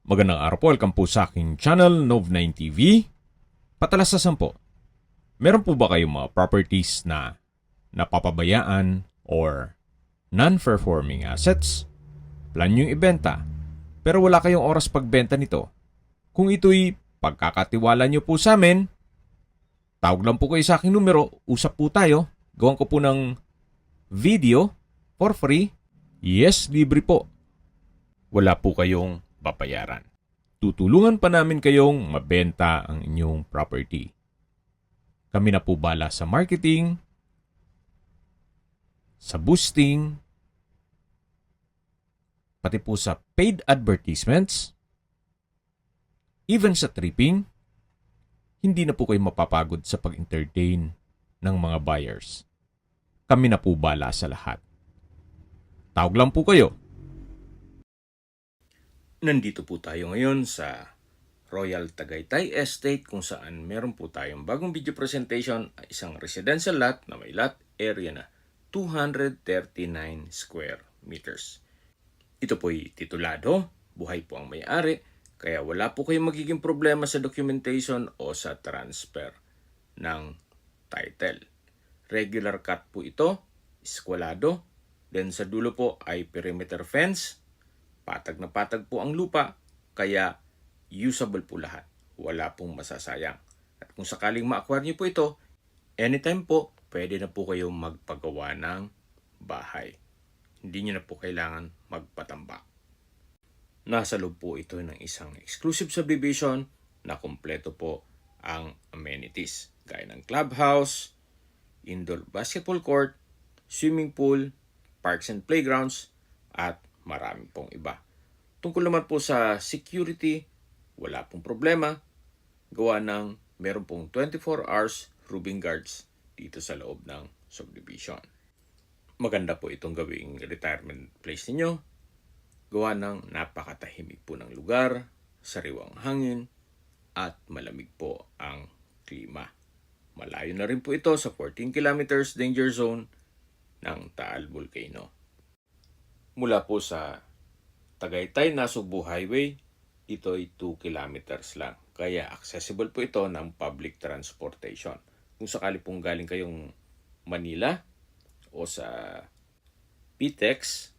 Magandang araw po, welcome po sa aking channel, Nov9 TV. Patalasasan po, meron po ba kayong mga properties na napapabayaan or non-performing assets? Plan nyo ibenta, pero wala kayong oras pagbenta nito. Kung ito'y pagkakatiwala nyo po sa amin, tawag lang po kayo sa aking numero, usap po tayo, gawan ko po ng video for free. Yes, libre po. Wala po kayong babayaran. Tutulungan pa namin kayong mabenta ang inyong property. Kami na po bala sa marketing, sa boosting, pati po sa paid advertisements, even sa tripping. Hindi na po kayo mapapagod sa pag-entertain ng mga buyers. Kami na po bala sa lahat. Tawag lang po kayo. Nandito po tayo ngayon sa Royal Tagaytay Estate kung saan meron po tayong bagong video presentation, isang residential lot na may lot area na 239 square meters. Ito po'y titulado, buhay po ang may-ari, kaya wala po kayong magiging problema sa documentation o sa transfer ng title. Regular cut po ito, eskwalado, then sa dulo po ay perimeter fence. Patag na patag po ang lupa, kaya usable po lahat. Wala pong masasayang. At kung sakaling ma-acquire niyo po ito, anytime po, pwede na po kayong magpagawa ng bahay. Hindi niyo na po kailangan magpatambak. Nasa loob po ito ng isang exclusive subdivision na kumpleto po ang amenities. Gaya ng clubhouse, indoor basketball court, swimming pool, parks and playgrounds, at marami pong iba. Tungkol naman po sa security, wala pong problema. Gawa ng meron pong 24 hours roving guards dito sa loob ng subdivision. Maganda po itong gawing retirement place ninyo. Gawa ng napakatahimik po ng lugar, sariwang hangin, at malamig po ang klima. Malayo na rin po ito sa 14 kilometers danger zone ng Taal Volcano. Mula po sa Tagaytay-Nasugbu Highway, ito ay 2 kilometers lang. Kaya accessible po ito ng public transportation. Kung sakali pong galing kayong Manila o sa PTEX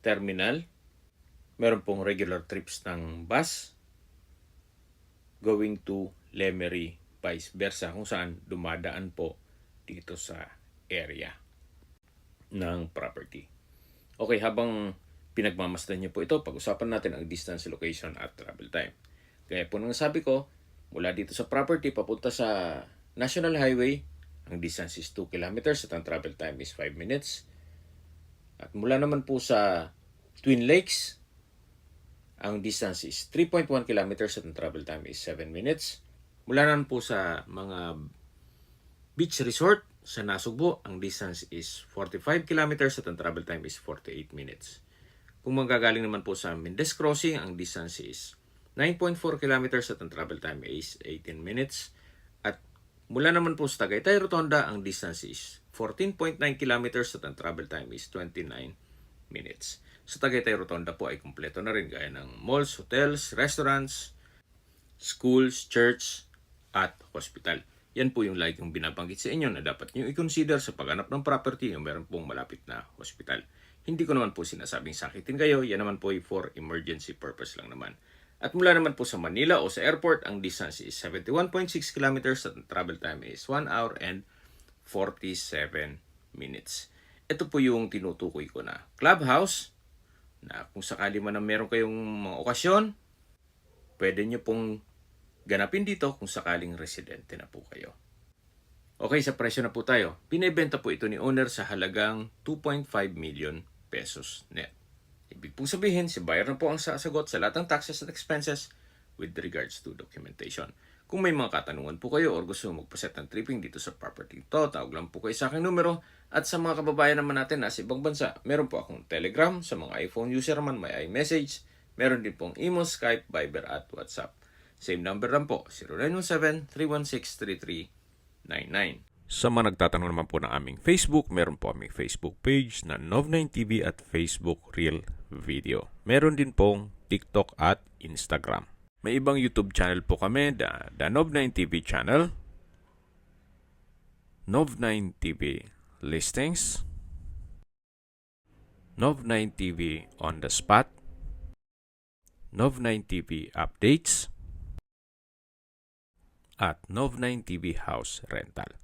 terminal, meron pong regular trips ng bus going to Lemery, vice versa, kung saan dumadaan po dito sa area ng property. Okay, habang pinagmamasdan niyo po ito, pag-usapan natin ang distance, location, at travel time. Kaya po nang sabi ko, mula dito sa property papunta sa National Highway, ang distance is 2 kilometers at ang travel time is 5 minutes. At mula naman po sa Twin Lakes, ang distance is 3.1 kilometers at ang travel time is 7 minutes. Mula naman po sa mga beach resort sa Nasugbu, ang distance is 45 kilometers at ang travel time is 48 minutes. Kung manggagaling naman po sa Mendez Crossing, ang distance is 9.4 kilometers at ang travel time is 18 minutes. At mula naman po sa Tagaytay Rotonda, ang distance is 14.9 kilometers at ang travel time is 29 minutes. Sa Tagaytay Rotonda po ay kumpleto na rin gaya ng malls, hotels, restaurants, schools, church, at hospital. Yan po yung lagi kong binabanggit sa inyo na dapat nyo i-consider sa paghanap ng property yung meron pong malapit na hospital. Hindi ko naman po sinasabing sakitin kayo, yan naman po ay for emergency purpose lang naman. At mula naman po sa Manila o sa airport, ang distance is 71.6 kilometers at ang travel time is 1 hour and 47 minutes. Ito po yung tinutukoy ko na clubhouse, na kung sakali man na meron kayong mga okasyon, pwede nyo pong ganapin dito kung sakaling residente na po kayo. Okay, sa presyo na po tayo. Pinibenta po ito ni owner sa halagang 2.5 million pesos net. Ibig pong sabihin, si buyer na po ang sasagot sa lahat ng taxes at expenses with regards to documentation. Kung may mga katanungan po kayo or gusto magpaset ng tripping dito sa property ito, tawag lang po kayo sa aking numero. At sa mga kababayan naman natin na sa ibang bansa, meron po akong Telegram. Sa mga iPhone user naman, may iMessage. Meron din pong Imo, Skype, Viber at WhatsApp. Same number lang po, 0917-316-3399. Sa mga nagtatanong naman po ng aming Facebook, meron po aming Facebook page na Nov9 TV at Facebook Real Video. Meron din pong TikTok at Instagram. May ibang YouTube channel po kami, the Nov9 TV channel, Nov9 TV Listings, Nov9 TV On The Spot, Nov9 TV Updates, at Nov9 TV House Rental.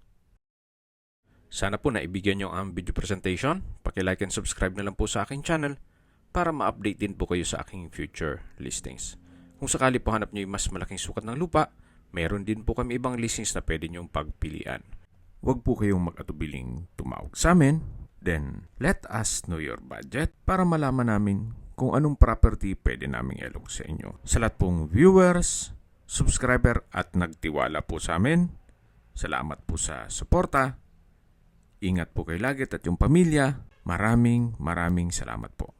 Sana po naibigyan nyo ang video presentation. Paki-like and subscribe na lang po sa aking channel para ma-update din po kayo sa aking future listings. Kung sakali po hanap nyo yung mas malaking sukat ng lupa, meron din po kami ibang listings na pwede nyong pagpilian. Huwag po kayong mag-atubiling tumawag sa amin. Then, let us know your budget para malaman namin kung anong property pwede naming ilog sa inyo. Sa lahat pong viewers, subscriber at nagtiwala po sa amin, salamat po sa suporta. Ingat po kayo lagi at yung pamilya. Maraming salamat po.